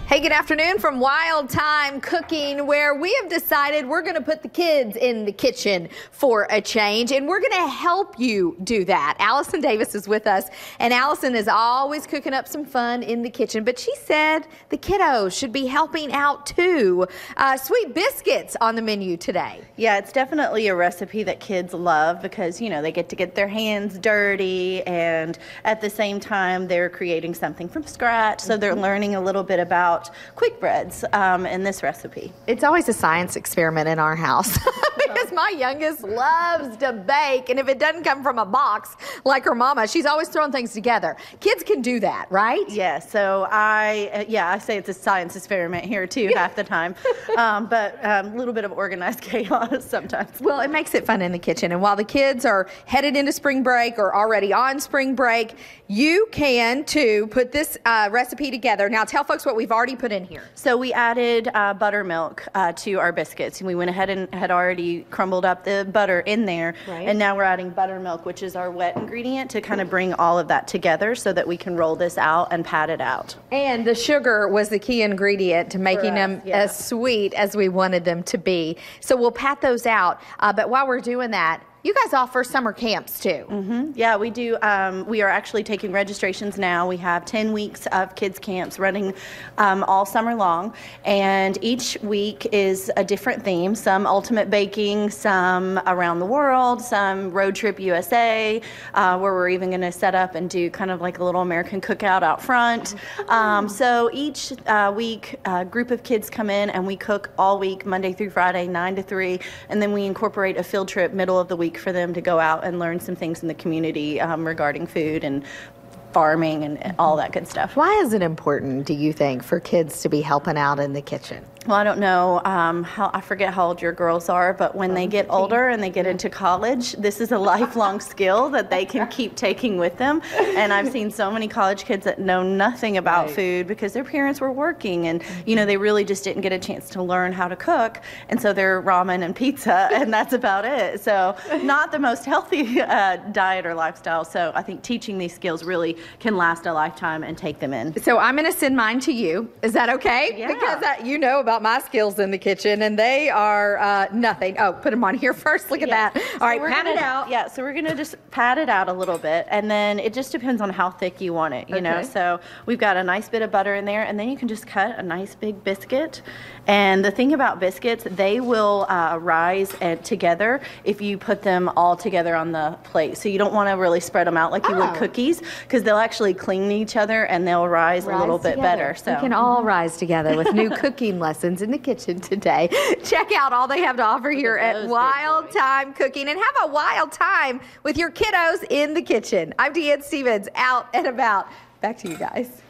Hey, good afternoon from Wild Thyme Cooking, where we have decided we're going to put the kids in the kitchen for a change, and we're going to help you do that. Allison Davis is with us, and Allison is always cooking up some fun in the kitchen, but she said the kiddos should be helping out too. Sweet biscuits on the menu today. Yeah, it's definitely a recipe that kids love because, you know, they get to get their hands dirty, and at the same time they're creating something from scratch, so they're learning a little bit about quick breads in this recipe. It's always a science experiment in our house because my youngest loves to bake, and if it doesn't come from a box like her mama, she's always throwing things together. Kids can do that, right? Yeah, so I say it's a science experiment here too half the time, but a little bit of organized chaos sometimes. Well, it makes it fun in the kitchen, and while the kids are headed into spring break or already on spring break, you can too put this recipe together. Now tell folks what we've already put in here. So we added buttermilk to our biscuits, and we went ahead and had already crumbled up the butter in there, right. And now we're adding buttermilk, which is our wet ingredient, to kind of bring all of that together so that we can roll this out and pat it out. And the sugar was the key ingredient to making them as sweet as we wanted them to be. So we'll pat those out, but while we're doing that, you guys offer summer camps too. Mm-hmm. Yeah, we do. We are actually taking registrations now. We have 10 weeks of kids camps running all summer long, and each week is a different theme. Some ultimate baking, some around the world, some road trip USA, where we're even going to set up and do kind of like a little American cookout out front. So each week, a group of kids come in and we cook all week, Monday through Friday, 9 to 3, and then we incorporate a field trip middle of the week for them to go out and learn some things in the community regarding food and farming and all that good stuff. Why is it important, do you think, for kids to be helping out in the kitchen? Well, I don't know I forget how old your girls are, but when they get older and they get into college, this is a lifelong skill that they can keep taking with them. And I've seen so many college kids that know nothing about food because their parents were working, and you know, they really just didn't get a chance to learn how to cook, and so they're ramen and pizza, and that's about it. So not the most healthy diet or lifestyle. So I think teaching these skills really can last a lifetime and take them in. So I'm going to send mine to you. Is that okay? Yeah. Because you know about my skills in the kitchen, and they are nothing. Oh, put them on here first. Look at that. All right, pat it out. Yeah, so we're going to just pat it out a little bit, and then it just depends on how thick you want it, you know. So we've got a nice bit of butter in there, and then you can just cut a nice big biscuit. And the thing about biscuits, they will rise together if you put them all together on the plate. So you don't want to really spread them out like you would cookies, because they'll actually cling to each other and they'll rise a little bit better. So we can all rise together with new cooking lessons in the kitchen today. Check out all they have to offer here at Wild Thyme Cooking, and have a wild time with your kiddos in the kitchen. I'm Deanne Stevens, out and about. Back to you guys.